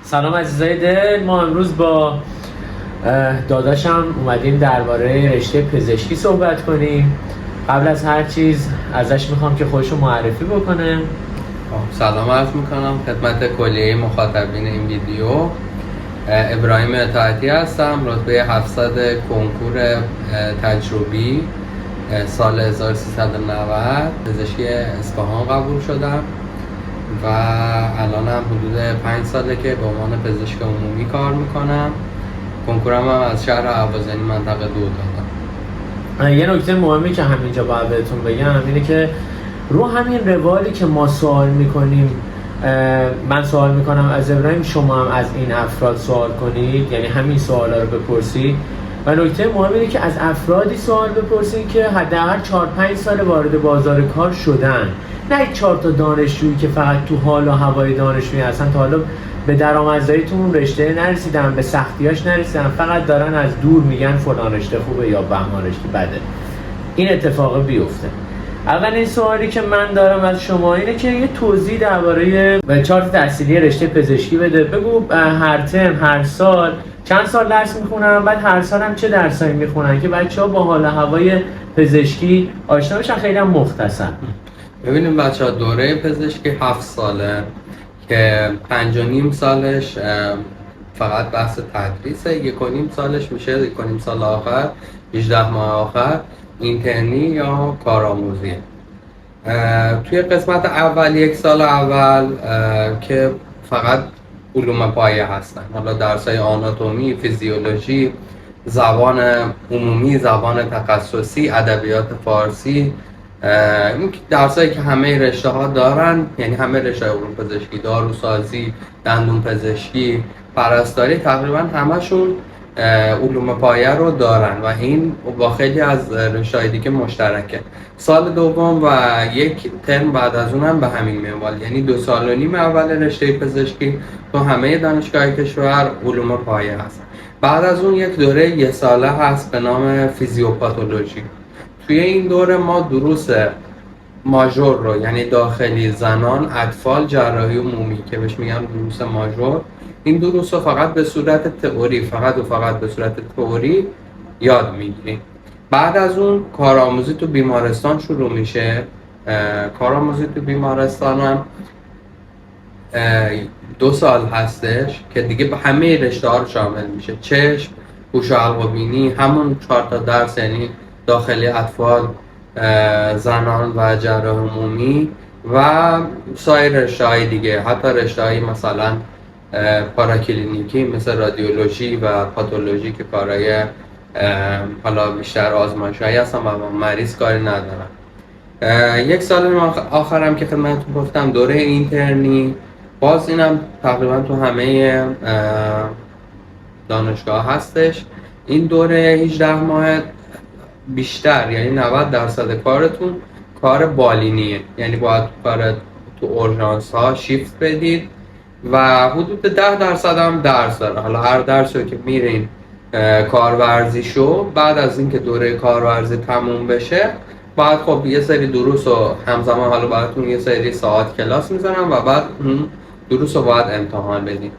سلام عزیزای دل. ما امروز با داداشم اومدیم درباره رشته پزشکی صحبت کنیم. قبل از هر چیز ازش میخوام که خودشو معرفی بکنه. سلام عرض میکنم خدمت کلیه مخاطبین این ویدیو. ابراهیم اطاعتی هستم، رتبه 700 کنکور تجربی سال 1390 پزشکی اصفهان قبول شدم و الانم حدود 5 ساله که به عنوان پزشک عمومی کار میکنم. کنکورم هم از شهر اهواز یعنی منطقه 2 دادم. یه نکته مهمی که همینجا باید بهتون بگم اینه که رو همین روالی که ما سوال میکنیم، من سوال میکنم از ابراهیم، شما هم از این افراد سوال کنید، یعنی همین سوالا رو بپرسید. و نکته مهم اینه که از افرادی سوال بپرسید که حداقل 4-5 سال وارد بازار کار شدن، نه 4 تا دانشجویی که فقط تو حال و هوای دانشجویی هستن، تا حالا به درآمدزایی تو اون رشته نرسیدن، به سختیاش نرسیدن، فقط دارن از دور میگن فلان رشته خوبه یا بهمان رشته بده. این اتفاق بیفته. اولین سوالی که من دارم از شما اینه که یه توضیح درباره چارت تحصیلی رشته پزشکی بده. بگو هر ترم، هر سال چند سال درس میخونن، بعد هر سال هم چه درسایی میخونن که بچه‌ها با حال هوای پزشکی آشنا بشن. خیلی هم مختصر. ببینیم بچه‌ها، دوره پزشکی 7 ساله که 5.5 سالش فقط بحث تدریسه، 1.5 سالش میشه 1.5 سال آخر، 18 ماه آخر اینترنی یا کارآموزیه. توی قسمت اول 1 سال اول که فقط علوم پایه هستن، حالا درسای آناتومی، فیزیولوژی، زبان عمومی، زبان تخصصی، ادبیات فارسی، این درسایی که همه رشته ها دارن، یعنی همه رشته علوم پزشکی، داروسازی، دندون پزشکی، پرستاری، تقریبا همشون علوم پایه رو دارن و این با خیلی از رشته‌های دیگه مشترکه. سال دوم و 1 ترم بعد از اونم به همین منوال، یعنی 2.5 سال اول رشته پزشکی تو همه دانشگاه کشور علوم پایه هست. بعد از اون 1 دوره 1 ساله هست به نام فیزیوپاتولوژی. توی این دوره ما دروس ماژور رو، یعنی داخلی، زنان، اطفال، جراحی عمومی که بهش میگن دروس ماژور، این دروس رو فقط به صورت تئوری، فقط به صورت تئوری یاد میگیریم. بعد از اون کارآموزی تو بیمارستان شروع میشه. کارآموزی تو بیمارستان هم 2 سال هستش که دیگه به همه رشته ها رو شامل میشه. چشم، گوش و حلق و بینی، همون 4 تا درس، یعنی داخلی، اطفال، زنان و جراح عمومی و سایر رشته‌های دیگه، حتی رشته‌های مثلا پاراکلینیکی مثل رادیولوژی و پاتولوژی که کارهای حالا بیشتر آزمایش‌هایی هستن و با مریض کاری ندارن. 1 سال آخرم که خدمتتون گفتم دوره اینترنی، باز اینم تقریبا تو همه دانشگاه هستش. این دوره 18 ماه بیشتر، یعنی 90% کارتون کار بالینیه، یعنی باید کار تو اورژانس ها شیفت بدید و حدود 10% هم درس داره. حالا هر درسی که میرین کارورزی شو، بعد از اینکه دوره کارورزی تموم بشه، بعد خب یه سری دروس رو همزمان، حالا براتون یه سری ساعت کلاس میذارم و بعد اون دروس رو باید امتحان بدین.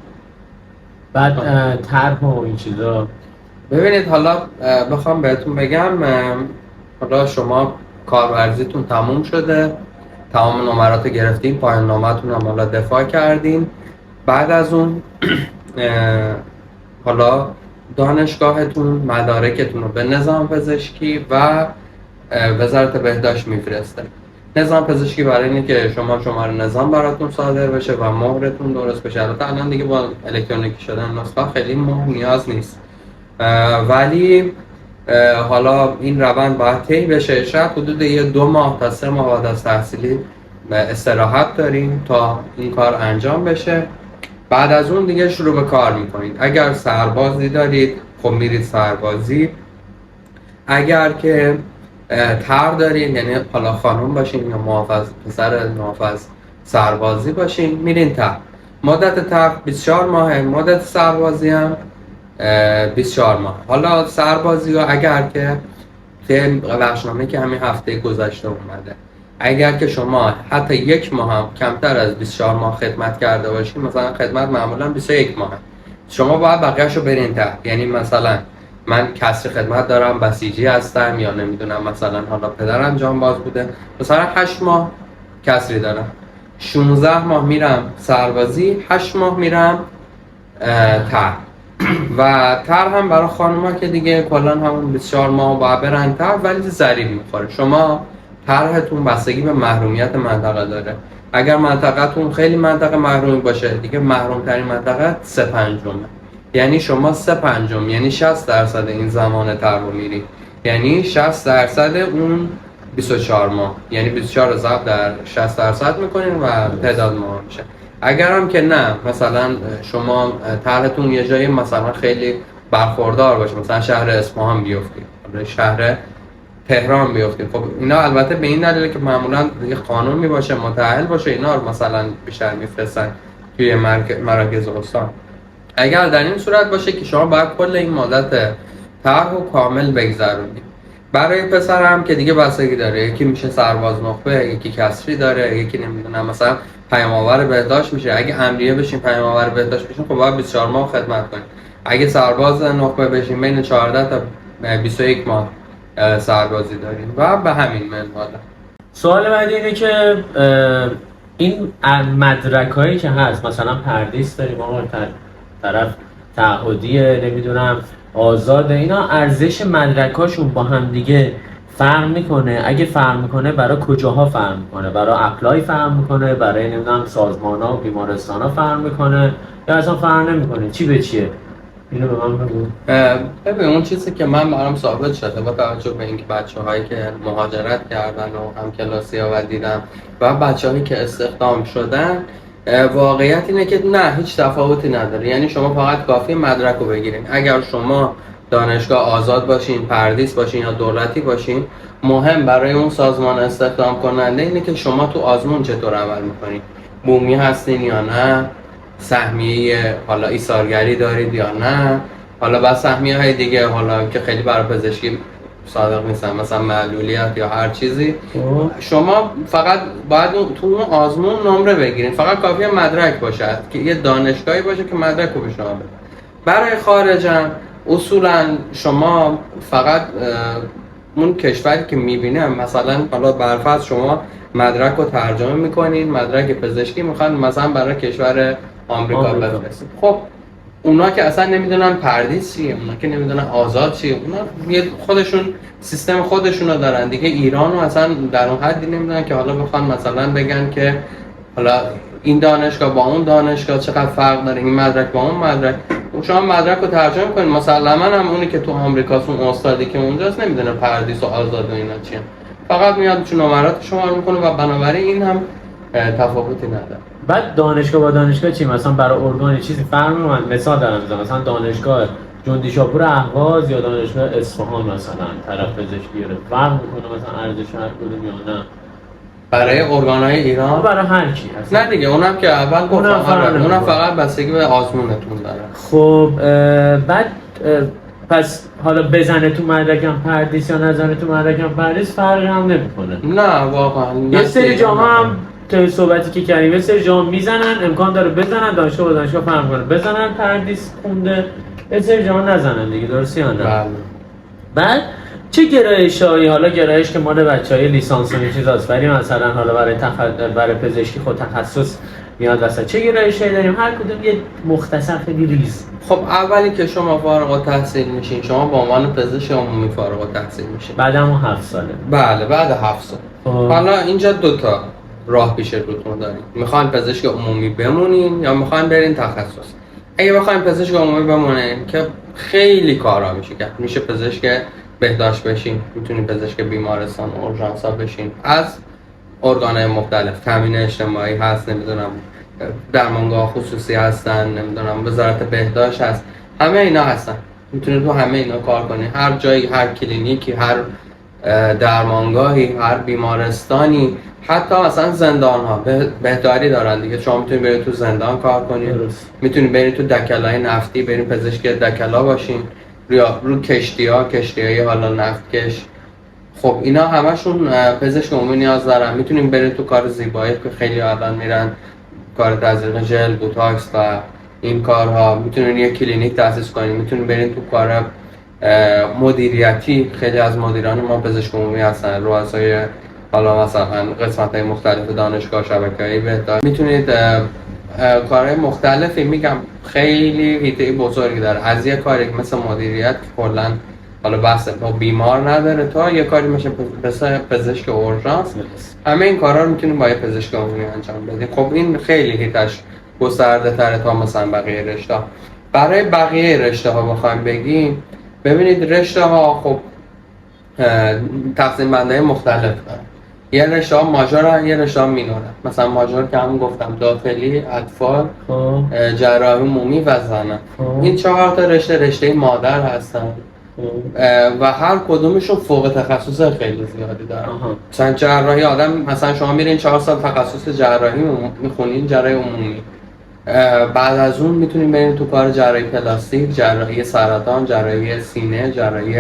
بعد طرح و این چیزا. ببینید، حالا بخوام بهتون بگم، حالا شما کارورزیتون تموم شده، تمام نمرات گرفتین، پایان نامتون هم حالا دفاع کردین. بعد از اون حالا دانشگاهتون مدارکتون رو به نظام پزشکی و وزارت بهداشت میفرسته. نظام پزشکی برای اینه که شما شماره نظام براتون صادر بشه و مهرتون درست بشه. البته الان دیگه با الکترونیکی شدن نسخه خیلی مهر نیاز نیست، ولی حالا این روند باید طی بشه. شاید حدود 2 ماه تا 3 ماه بعد از تحصیلی استراحت داریم تا این کار انجام بشه. بعد از اون دیگه شروع به کار میکنید. اگر سربازی دارید خب میرید سربازی. اگر که تر دارین، یعنی حالا خانم باشین یا محافظ، پسر محافظ سربازی باشین، میرین تر. مدت تر 24 ماه، مدت سربازی هم 24 ماه. حالا سربازی ها اگر که بخشنامه که همین هفته گذشته اومده، اگر که شما حتی یک ماه هم کمتر از 24 ماه خدمت کرده باشین، مثلا خدمت معمولا 21 ماه، شما باید بقیه‌شو برین ته. یعنی مثلا من کسری خدمت دارم، بسیجی هستم، یا نمیدونم مثلا حالا پدرم جانباز بوده، مثلا 8 ماه کسری دارم، 16 ماه میرم سربازی، 8 ماه میرم ته. و تر هم برای خانوما که دیگه کلا همون 24 ماه باید برن تر، ولی ضریب میخوره. شما طرحتون بستگی به محرومیت منطقه داره. اگر منطقه‌تون خیلی منطقه محرومی باشه، دیگه محروم ترین منطقه 3/5، یعنی شما 3/5، یعنی 60% این زمان تر رو میری، یعنی 60% اون 24 ماه، یعنی 24 رو ضرب در 60% میکنین و تعداد ماه میشه. اگر هم که نه، مثلا شما طرحتون یه جایی مثلا خیلی برخوردار باشه، مثلا شهر اصفهان بیفتید، شهر تهران بیفتید، خب اینا البته به این دلیله که معمولا یه قانونی باشه، متأهل باشه، اینا رو مثلا بیشتر میفرستن توی مراکز استان. اگر در این صورت باشه که شما باید کل این مدت طرح و کامل بگذرونید. برای پسرم که دیگه بستگی داره، یکی میشه سرباز نخبه، یکی کسری داره، یکی نمیدونم مثلا پیام‌آور بهداشت میشه. اگه امریه بشین پیام‌آور بهداشت بشین، خب باید 24 ماه خدمت کنید. اگه سرباز نخبه بشین، بین 14 تا 21 ماه سربازی داریم و به همین منوال. سوال بعدی اینه که این مدرکایی که هست، مثلا پردیس داریم، آقا طرف تعهدیه، نمیدونم آزاده، اینا ارزش مدرکاشون با هم دیگه فرق میکنه؟ اگه فرق میکنه برای کجاها فرق میکنه؟ برای اپلای فرق میکنه؟ برای نمیدونم سازمان‌ها و بیمارستان‌ها فرق میکنه؟ یا اصلا فرق نمیکنه؟ چی به چیه؟ اینو به من بگو. ببین، اون چیزی که من برام ثابت شده با توجه به اینکه بچه‌هایی که مهاجرت کردن و همکلاسی‌ها و دیدم و بچه‌هایی که استخدام شدن، واقعیت اینه که نه، هیچ تفاوتی نداره. یعنی شما فقط کافی مدرک رو بگیرین. اگر شما دانشگاه آزاد باشین، پردیس باشین یا دولتی باشین، مهم برای اون سازمان استخدام کننده اینه که شما تو آزمون چطور عمل میکنین، بومی هستین یا نه، سهمیه حالا ایثارگری دارید یا نه، حالا بس سهمیه های دیگه حالا که خیلی برای پزشکی صادق نیستن، مثلا معلولیت یا هر چیزی. شما فقط باید تو اون آزمون نمره بگیرین، فقط کافیه مدرک باشد که یه دانشگاهی باشه که مدرک رو به شما بده. برای خارجم اصولا شما فقط اون کشوری که میبینه، مثلا حالا برفرض شما مدرک رو ترجمه میکنین، مدرک پزشکی میخوان مثلا برای کشور آمریکا بفرستین، خب اونا که اصلا نمیدونن پردیس چیه، اونا که نمیدونن آزاد چیه، اونا خودشون سیستم خودشون رو دارن دیگه. ایران رو اصلا در اون حدی نمیدونن که حالا بخوان مثلا بگن که حالا این دانشگاه با اون دانشگاه چقدر فرق داره، این مدرک با اون مدرک. شما مدرک رو ترجمه کنید، مسلما هم اونی که تو آمریکاست، اون استادی که اونجاست نمیدونه پردیس و آزاد و اینا چیه، فقط میاد چون نمرات شما رو میکنه و بنابراین این هم تفاوتی نداره. بعد دانشگاه با دانشگاه چی؟ مثلا برای ارگان چیزی فرق می‌کنه؟ مثال دارم میزنم، مثلا دانشگاه جندی شاپور اهواز یا دانشگاه اصفهان مثلا طرف پزشکی رو فرق میکنه مثلا ارزش هر کدوم یا نه؟ برای ارگان‌های ایران برای هر کی هست. نه دیگه، اونم که اول گفتم اونم فقط بستگی به آزمونتون داره. خب بعد پس حالا بزنه تو مدرکم پردیس یا نزنه تو مدرکم پردیس فرقی هم نمیکنه؟ نه واقعا. یه سری جاها هم تو صحبتی که کردیم یه سری جاها میزنن، امکان داره بزنن، دانشگاه با دانشگاه فرق کنه، بزنن پردیس خونده، یه سری جاها نزنن دیگه، درسته یا نه؟ بله. بعد چه گرایشایی، حالا گرایش که مال بچهای لیسانس و این چیزاست، ولی مثلا حالا برای پزشکی خود تخصص میاد واسه چه گرایشایی داریم؟ هر کدوم یه مختصر خیلی ریز. خب اولی که شما فارغ التحصیل میشین، شما به عنوان پزشک عمومی فارغ التحصیل میشین. بعد همون 7 ساله. بله، بعد 7 سال. حالا اینجا 2 تا راه پیش روتون دارید. میخواین پزشک عمومی بمونین یا میخواین برین تخصص. اگه بخواین پزشک عمومی بمونین که خیلی کارا میشه کرد. میشه پزشک بهداشت بشین، میتونین پزشک بیمارستان اورژانسا بشین، از ارگان‌های مختلف، تامین اجتماعی هست، نمیدونم درمانگاه خصوصی هستن، نمیدونم وزارت بهداشت هست، همه اینا هستن. میتونید تو همه اینا کار کنید، هر جایی، هر کلینیکی، هر درمانگاهی، هر بیمارستانی، حتی مثلا زندان ها بهداری دارن دیگه. شما میتونید برید تو زندان کار کنید، میتونید برید تو دکلای نفتی، برید پزشک دکلا باشین، یا رو کشتی های حالا نفتکش. خب اینا همشون پزشک عمومی نیاز دارن. میتونیم بریم تو کار زیبایی که خیلی الان میرن کار تزریق ژل، بوتاکس و این کارها. میتونین یه کلینیک تأسیس کنین. میتونین برین تو کار مدیریتی. خیلی از مدیران ما پزشک عمومی هستن، رؤسای حالا مثلا قسمت‌های مختلف دانشگاه، شبکه‌های بهداشت. میتونید کارهای مختلفی، میگم خیلی حیطه بزرگی داره، از یه کاری مثل مدیریت که کلا حالا بحث با بیمار نداره تا یه کاری میشه پزشک اورژانس. همه این کارا رو میتونیم با یه پزشک عمومی انجام بدیم. خب این خیلی هیتش گسترده تره تا مثلا بقیه رشته. برای بقیه رشته ها بخوایم بگیم، ببینید رشته ها خب تقسیم بندی مختلف دارن. یه رشته ها ماژورن، یه رشته ها مینورن. مثلا ماژور که همون گفتم داخلی، اطفال، جراحی عمومی و زنان. این 4 تا رشته مادر هستن و هر کدومشون فوق تخصص خیلی زیادی دارن. مثلا جراحی آدم، مثلا شما میرین 4 سال تخصص جراحی میخونین، جراحی عمومی. بعد از اون میتونین برین تو کار جراحی پلاستیک، جراحی سرطان، جراحی سینه، جراحی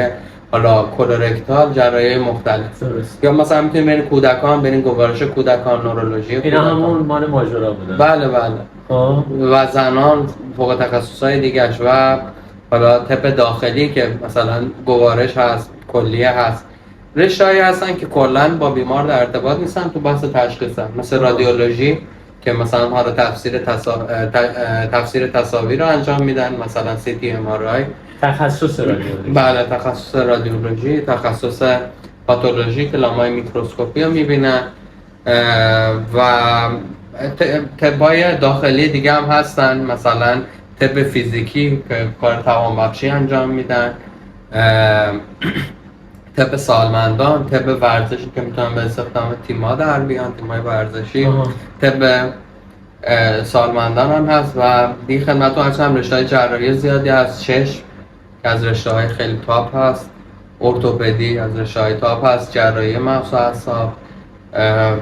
حالا کولورکتال، جراحی مختلف. یا مثلا میتونین برین کودکان، برین گوارش کودکان، نورولوژی. اینا همون مال ماژورا بودن. بله. و زنان فوق تخصصهای دیگه‌اش و حالا طب داخلی که مثلا گوارش هست، کلیه هست. رشته‌هایی هستن که کلاً با بیمار در ارتباط نیستن، تو بحث تشخیص هستن. مثل رادیولوژی که مثلا حالا تفسیر تصاویر رو انجام میدن، مثلا سی تی ام آر آی. تخصص رادیولوژی. بله، تخصص رادیولوژی، تخصص پاتولوژی که لامای میکروسکوپی رو میبینن. و طبای داخلی دیگه هم هستن، مثلا طب فیزیکی که کار توانبخشی انجام میدن، طب سالمندان، طب ورزشی که میتونن به استخدام تیم‌ها در بیان، تیم‌های ورزشی. طب سالمندان هم هست و دیگه خدمتتون عرض کنم رشته‌های جراحی زیادی هست. چشم که از رشته‌های خیلی تاپ هست، ارتوپدی از رشته‌های تاپ هست، جراحی مغز و اعصاب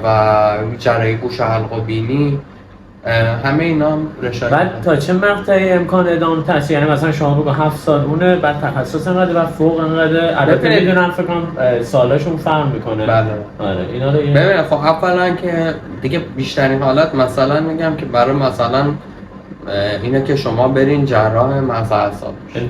و جراحی گوش و حلق و بینی. همه اینا رشته. بعد تا چه مقطعی امکان ادامه تحصیل؟ یعنی مثلا شما بگو 7 سال اونه، بعد تخصص انقدر و فوق انقدر. البته میدونم فکر کنم سالاشون فرق میکنه. بله. آره اینا رو ببین خب اولا که دیگه بیشترین حالت مثلا میگم که برای مثلا اینه که شما برین جراح مغز و اعصاب. این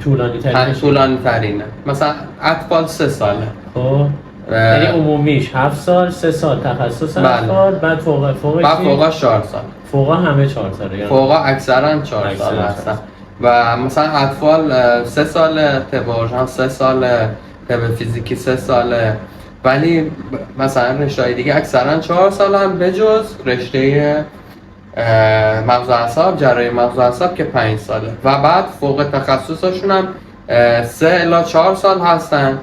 طولانی ترینه. مثلا اطفال 3 ساله. خب یعنی عمومیش 7 سال، 3 سال تخصص اطفال. بعد فوقش 4 سال. فوقا همه 4 ساله. یعنی فوقا اکثرا 4 سال هستن. و مثلا اطفال 3 ساله، طب اورژانس 3 ساله، طب فیزیکی 3 ساله. ولی مثلا رشته‌های دیگه اکثرا 4 سالن، بجز رشته مغز و اعصاب، جراحی مغز و اعصاب که 5 ساله. و بعد فوق تخصصشون هم 3 الی 4 سال هستن.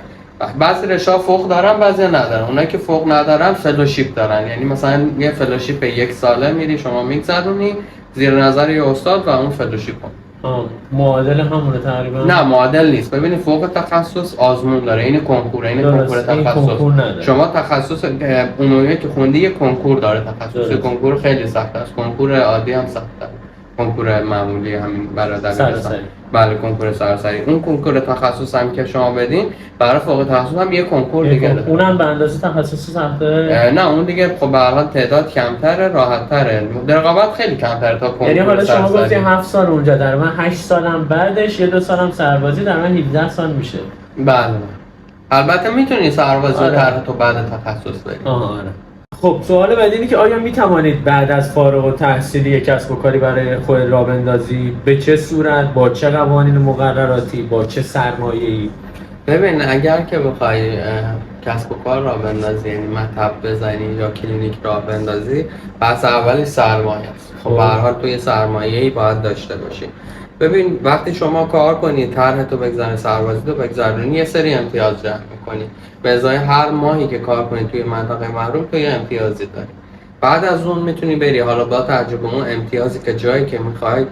بعضی رشته‌ها فوق دارن، بعضی ندارن. اونایی که فوق ندارن فلوشیپ دارن، یعنی مثلا یه فلوشیپ 1 ساله میری شما میگذرونی زیر نظر یه استاد و اون فلوشیپ هم. معادل همونه تقریبا؟ نه معادل نیست. ببینید فوق تخصص آزمون داره، این کنکور، این کنکور تخصص. شما تخصص عمومی که خوندی یه کنکور داره، تخصص کنکور خیلی سخت است. کنکور عادی هم سخته، کنکور معمولی همین برای دبیرستان. بله کنکور سرسری. اون کنکور تخصص هم که شما بدین برای فوق تخصص هم یه کنکور دیگه داره. اونم به اندازه تخصص سخته؟ نه اون دیگه خب به هر حال تعداد کمتره، راحت‌تره، رقابت خیلی کمتره تا کنکور. یعنی حالا شما گفتی 7 سال اونجا، در من 8 سالم بعدش یه 2 سالم سربازی، در من 17 سال میشه. بله. البته میتونی سربازی طرح تو بعد تخصص بری. آره. خب سوال بعدی اینه که آیا میتوانید بعد از فارغ التحصیلی یک کسب و کاری برای خود راه بندازی؟ به چه صورت؟ با چه قوانین مقرراتی؟ با چه سرمایه‌ای؟ ببین اگر که بخوای کسب و کار راه بندازی، یعنی مطب بزنی یا کلینیک راه بندازی، پس اولی سرمایه است. خب به هر حال تو یه سرمایه‌ای باید داشته باشی. ببین وقتی شما کار کنی، طرح تو بگذاری، سربازی تو بگذاری، یه سری امتیاز جمع می‌کنی. به ازای هر ماهی که کار کنی توی منطقه محروم تو یه امتیازی داری. بعد از اون میتونی بری حالا با تجربه اون امتیازی که جایی که میخوای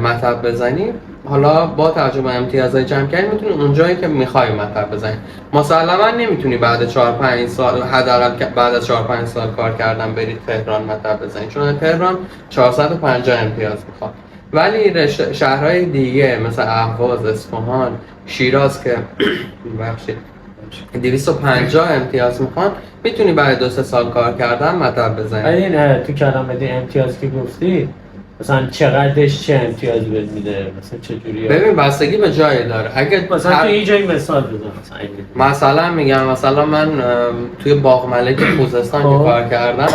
مطب بزنی، حالا با تجربه امتیازهای جمع کردی میتونی اون جایی که میخوای مطب بزنی. مسلما نمیتونی بعد 4-5 سال، حداقل بعد از 4-5 سال کار کردن برید تهران مطب بزنی، چون تهران 450 امتیاز میخواد. ولی شهرهای دیگه مثل اهواز، اصفهان، شیراز که بخشید میشه. 250 امتیاز میخوان، میتونی برای 2-3 سال کار کردن مطب بزنی. ولی این تو کلمه امتیاز که گفتی مثلا چقدرش چه امتیازی بهت میده، مثلا چه جوریه؟ ببین بستگی به جایی داره. اگه مثلا تو این جایی مثال بزن مثلا میگم مثلا من توی باغ ملک خوزستان که کار کردم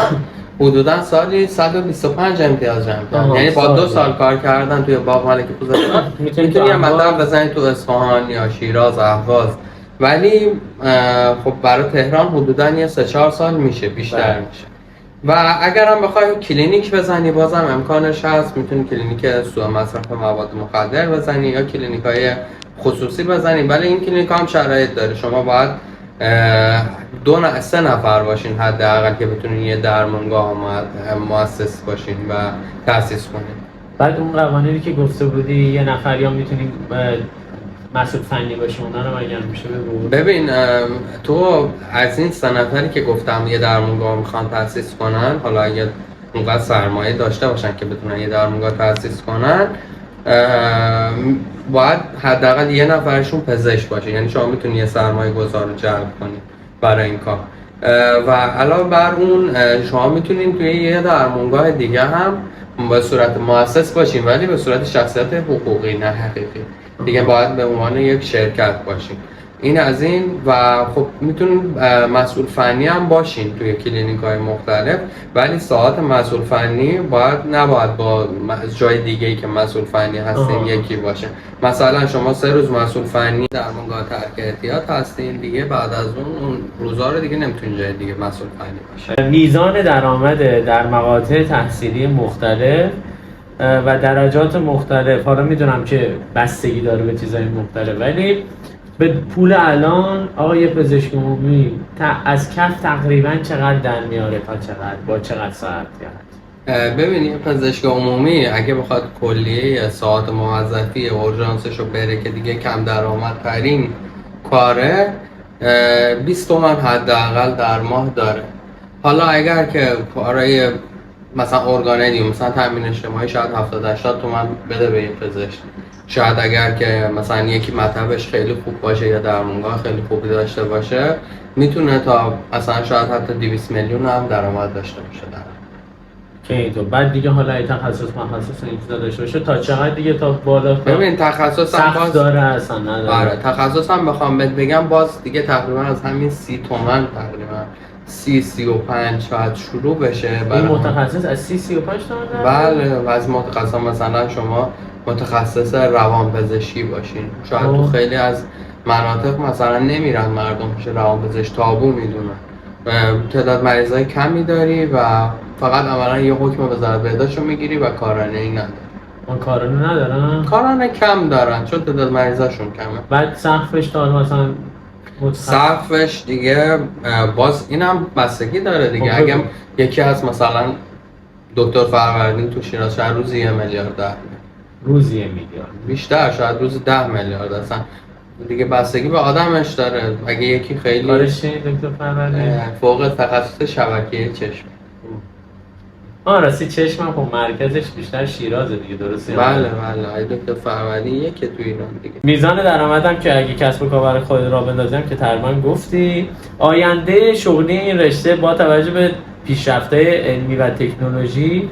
حدودا سالی 125 امتیاز جمع کردم. یعنی با 2 سال کار کردن توی باغ ملک خوزستان میتونی یه مطب بزنی تو اصفهان یا شیراز، اهواز. ولی خب برای تهران حدودا یه 3-4 سال میشه، بیشتر میشه. و اگر هم بخوای کلینیک بزنی بازم امکانش هست، میتونی کلینیک سوء مصرف مواد مخدر بزنی یا کلینیک های خصوصی بزنی. ولی این کلینیک هم شرایط داره، شما باید 2-3 نفر باشین حداقل که بتونین یه درمانگاه مؤسس باشین و تأسیس کنین. بعد اون قوانینی که گفته بودی یه نفر یا میتونی مسئول فنی باشه، اونا رو اگر میشه بگو. ببین تو از این 3 نفری که گفتم یه درمانگاه میخوان تأسیس کنن، حالا اگه اونقدر سرمایه داشته باشن که بتونن یه درمانگاه تأسیس کنن، باید حداقل یه نفرشون پزشک باشه. یعنی شما میتونی یه سرمایه گذار رو جلب کنی برای این کار. و علاوه بر اون شما میتونین توی یه درمانگاه دیگه هم به صورت مؤسس باشین، ولی به صورت شخصیت حقوقی نه حقیقی. دیگه باید به عنوان یک شرکت باشین. این از این. و خب میتونین مسئول فنی هم باشین توی کلینیک های مختلف، ولی ساعت مسئول فنی نباید با جای دیگه‌ای که مسئول فنی هستین یکی باشه. مثلا شما 3 روز مسئول فنی در درمانگاه ترک اعتیاد هستین، دیگه بعد از اون روزا رو دیگه نمیتونین جای دیگه مسئول فنی باشه. میزان درآمد در مقاطع تحصیلی مختلف و درجات مختلف، حالا میدونم که بستگی داره به چیزهای مختلف، ولی به پول الان آقای پزشک عمومی از کف تقریبا چقدر در میاره تا چقدر با چقدر ساعت کرد؟ ببینید پزشک عمومی اگه بخواد کلیه ساعت موظفی اورژانسش رو بره که دیگه کم درآمد ترین کاره، 20 تومن حداقل در ماه داره. حالا اگر که کارای مثلا ارگانیدیوم، مثلا تامین اجتماعی، شاید 70-80 تومن بده به این پزشک. شاید اگر که مثلا یکی مطبش خیلی خوب باشه یا درمانگاه خیلی خوبی داشته باشه، میتونه تا مثلا شاید حتی 200 میلیون هم درآمد داشته باشه در که اینطور. بعد دیگه حالا ای تخصص این چیزا داشته باشه تا چقدر دیگه تا بالا؟ ببین تخصص هم باز داره اصلا نداره. آره تخصص هم بخوام بهت بگم باز دیگه تقریبا از همین 30 تومن تقریبا 30-35 شاید شروع بشه. این متخصص از 30-35 تومن؟ بله. و از متخصص مثلا شما متخصص روانپزشکی باشین، شاید تو خیلی از مناطق مثلا نمیرن مردم پیش روانپزشک، تابو میدونن. تعداد مریضای کمی داری و فقط عملا یه حکم وزارت بهداشت رو میگیری و کارانه ای نداری. اون کارانه ندارن؟ کارانه کم دارن چون تعداد مریضاشون کمه. بعد سقفش تا مثلا سقفش دیگه باز اینم بستگی داره دیگه. اگه یکی از مثلا دکتر فروردین تو شیراز شاید روزی 1 میلیارد در روزی 1 میلیارد بیشتر، شاید روزی 10 میلیارد اصلا دیگه بستگی به آدمش داره. اگه یکی خیلی کارش چیه دکتر فروردین؟ فوق تخصص شبکه چشم. راستی چشمم خب مرکزش بیشتر شیرازه دیگه، درسته؟ بله دکتر فروردین یکی تو ایران دیگه. میزان درآمدم که اگه کسب و کار خود را بندازم که تقریبا گفتی، آینده شغلی این رشته با توجه به پیشرفت‌های علمی و تکنولوژی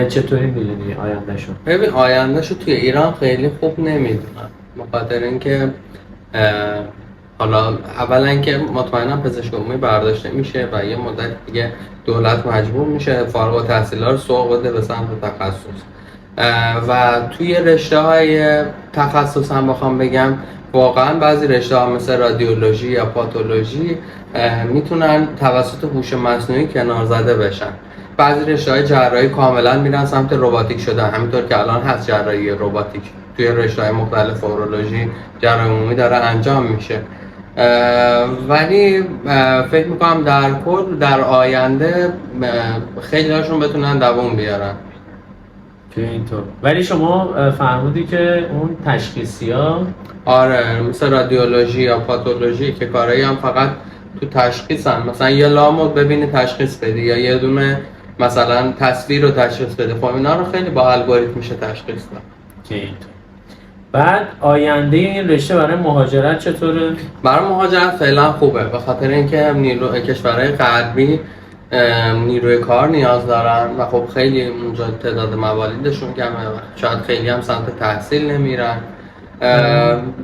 چطوری می‌دونی آیندهشو؟ ببین آیندهشو توی ایران خیلی خوب نمیدونم، بخاطر اینکه حالا اولا که مطمئنا پزشک عمومی برداشته میشه و یه مدت دیگه دولت مجبور میشه فارغ التحصیلا رو سوق بده به سمت تخصص. و توی رشته های تخصص هم بخوام بگم واقعا بعضی رشته ها مثل رادیولوژی یا پاتولوژی میتونن توسط هوش مصنوعی کنار زده بشن. بعضی رشته های جراحی کاملا میرن سمت رباتیک شدن، همینطور که الان هست جراحی رباتیک توی رشته های مختلف اورولوژی جراحی عمومی داره انجام میشه. ولی فکر میکنم در کل در آینده خیلی هاشون بتونن دوام بیارن که اینطور. ولی شما فرمودی که اون تشخیصی ها آره مثل رادیولوژی یا پاتولوژی که کارایی هم فقط تو تشخیص هم، مثلا یه لامو ببینی تشخیص بدی یا یه دونه مثلا تصویر رو تشخیص بده، خب اینا رو خیلی با الگوریتم میشه تشخیص داد. که اینطور. بعد آینده این رشته برای مهاجرت چطوره؟ برای مهاجرت فعلا خوبه، به خاطر اینکه کشورهای غربی نیروی کار نیاز دارن و خب خیلی اونجا تعداد موالیدشون کمه، شاید خیلی هم سمت تحصیل نمیرن.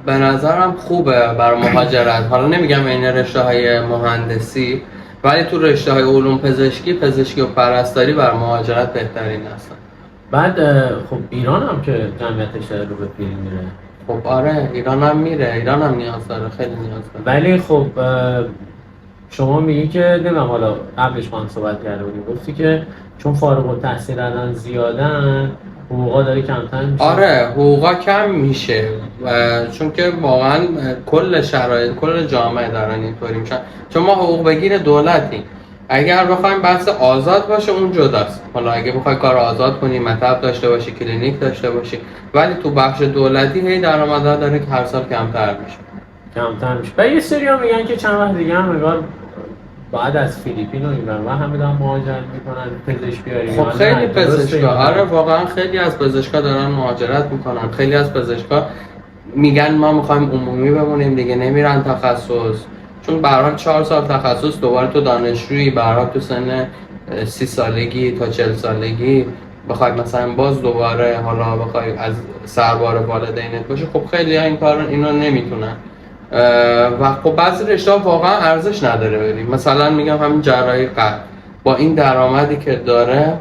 به نظرم خوبه برای مهاجرت. حالا نمیگم این رشته های مهندسی، ولی تو رشته های علوم پزشکی و پرستاری برای مهاجرت بهترین هستن. بعد خب ایران هم که جمعیتش داره رو به پیری میره. خب آره، ایران هم میره، ایران هم نیاز داره، خیلی نیاز داره. ولی خب شما میگی که نمیدونم، حالا قبلش با هم صحبت کرده بودیم، گفتی که چون فارغ التحصیل الان زیادن حقوقا داره کمتر میشه. آره، حقوقا کم میشه چون که واقعا کل شرایط، کل جامعه دارن اینطوری میشن. چون ما حقوق بگیر دولتیم، اگر بخوایم بحث آزاد باشه اون جداست. حالا اگه بخوای کار آزاد کنی، مطب داشته باشی، کلینیک داشته باشی، ولی تو بخش دولتی هی درآمدها داره که هر سال کمتر میشه. و یه سری میگن که چند وقت دیگه هم انگار بعد از فیلیپین و ایران و همه دارن مهاجرت میکنن پزشک بیاریم. خب خیلی پزشکا، آره واقعا خیلی از پزشکا دارن مهاجرت میکنن. خیلی از پزشکا میگن ما میخوایم عمومی بمونیم دیگه، نمیرن تخصص، چون به هر حال 4 سال تخصص، دوباره تو دانشجویی، به هر حال تو سن 30 سالگی تا 40 سالگی بخوای مثلا باز دوباره حالا بخوای از سربار والدینت باشه، خب خیلی ها این کار اینو نمیتونن. و خب بعضی رشته واقعا ارزش نداره بریم. مثلا میگم همین جراحی قلب با این درآمدی که داره،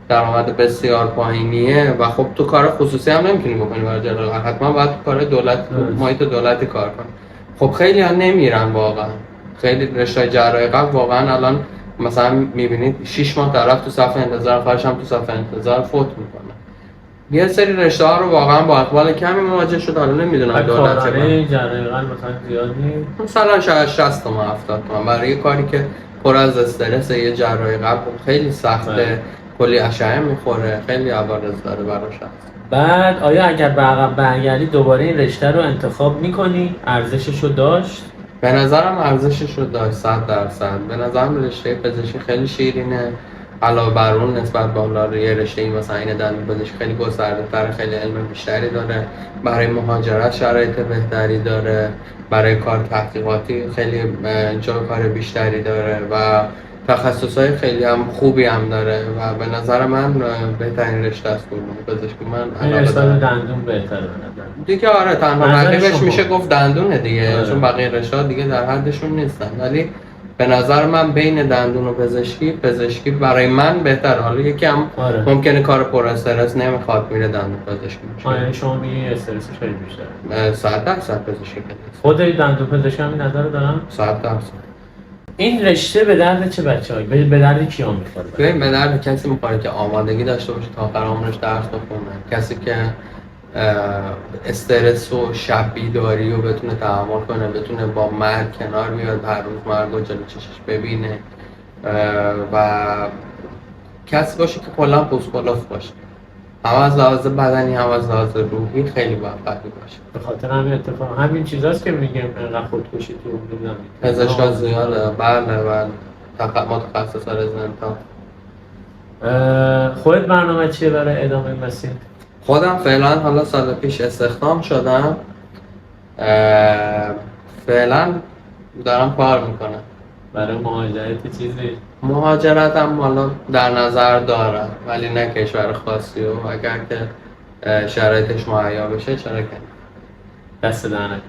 درآمد بسیار پایینیه و خب تو کار خصوصی هم نمیتونی بکنی برای جراحی قلب، حتما باید تو کار دولت، محیط دولتی کار کنی. خب خیلی ها نمیرن واقعا. خیلی رشته جراحی قلب واقعا الان مثلا میبینید 6 ماه طرف تو صف انتظار، آخرش هم تو صف انتظار فوت میکنه. یه سری رشته ها رو واقعا با اقبال کمی مواجه شد. حالا نمیدونم دولت کارانه جراحی قلب مثلا زیاد نیست، مثلا شاید 60 تومن 70 تومن برای یه کاری که پر از استرس. یه جراحی قلب خیلی سخته، کلی اشعه میخوره، خیلی عوارض داره براش. بعد آیا اگر به عقب برگردی دوباره این رشته رو انتخاب میکنی؟ ارزشش رو داشت؟ به نظرم ارزشش رو داشت 100%. به نظرم رشته پزشکی خیلی شیرینه، علاوه بر اون نسبت به حالا یه رشته مثلا این دندون پزشکی خیلی گسترده‌تر، خیلی علم بیشتری داره، برای مهاجرت شرایط بهتری داره، برای کار تحقیقاتی خیلی جای کار بیشتری داره و تخصصهای خیلی هم خوبی هم داره و به نظر من بهترین رشته است علوم پزشکی. من علاوه بر دندون بهتره به نظر دیگه. آره، تنها رقیبش میشه گفت دندونه دیگه. آره. چون بقیه رشته‌ها دیگه در حدشون نیستن، ولی به نظر من بین دندون و پزشکی برای من بهتره. حالا یکی هم ممکنه کار پر استرس نمیخواد میره دندون پزشکی میشه. یعنی شما میگی استرسش خیلی بیشتره. 100% پزشکی. خود دندون پزشکی هم این نظر رو دارم. 100%. این رشته به درد چه بچه‌هایی؟ به درد کیا میخوره؟ ببین، به درد کسی میخوره که آمادگی داشته باشه تا آخر عمرش درس بخونه، کسی که استرس و شب بیداری رو بتونه تحمل کنه، بتونه با مرگ کنار بیاد، هر روز مرگ رو جلو چشش ببینه و کسی باشه که کلا پوسکلاف باشه، هم از لحاظ بدنی هم از لحاظ روحی خیلی موفقی باشه. به خاطر همین اتفاق همین چیزاست که میگم انقدر خودکشی تو نمیدونم پزشکا زیاده. بله متخصص رزیدنت ها. خودت برنامه چیه برای ادامه مسیر؟ خودم فعلا حالا سال پیش استخدام شدم، فعلا دارم کار میکنم. برای مهاجرت چیزی؟ مهاجرتم حالا در نظر دارم، ولی نه کشور خاصی، و اگر که شرایطش مهیا بشه چرا که نه. دست در نکنه.